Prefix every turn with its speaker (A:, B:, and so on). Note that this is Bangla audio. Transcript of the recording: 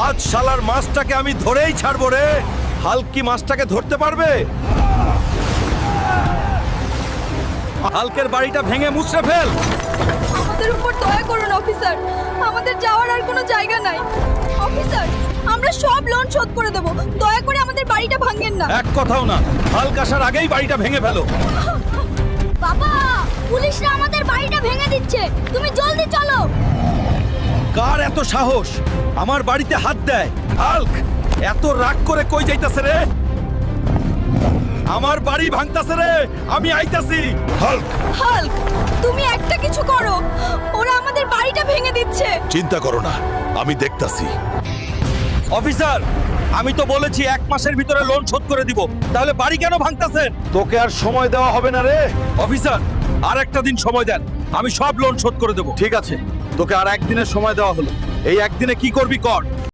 A: আজ শালার মাছটাকে আমি ধরেই ছাড়বো রে। হাল্ক কি মাছটাকে ধরতে পারবে? হাল্কের বাড়িটা ভেঙে মুছড়ে ফেল।
B: আমাদের উপর দয়া করুন অফিসার, আমাদের যাওয়ার আর কোনো জায়গা নাই। অফিসার, আমরা সব লোন শোধ করে দেব, দয়া করে আমাদের বাড়িটা ভাঙেন না।
A: এক কথাও না, হাল্ক আসার আগেই বাড়িটা ভেঙে ফেলো।
B: বাবা, পুলিশরা আমাদের বাড়িটা ভেঙে দিচ্ছে, তুমি জলদি চলো।
A: কার এত সাহস আমার বাড়িতে হাত দেয়? হাল্ক এত রাগ করে কই যাইতাছে রে? আমার বাড়ি ভাঙতাছে রে, আমি আইতাছি। হাল্ক
B: হাল্ক, তুমি একটা কিছু করো, ওরা আমাদের বাড়িটা ভেঙে দিচ্ছে।
A: চিন্তা করো না, আমি দেখতাছি। অফিসার, আমি তো বলেছি 1 মাসের ভিতরে লোন শোধ করে দিব, তাহলে বাড়ি কেন ভাঙতাছেন? তোকে আর সময় দেওয়া হবে না রে। অফিসার, আর একটা দিন সময় দেন, আমি সব লোন শোধ করে দেব। ঠিক আছে, তোকে আর একদিনের সময় দেওয়া হলো, এই একদিনে কি করবি কর।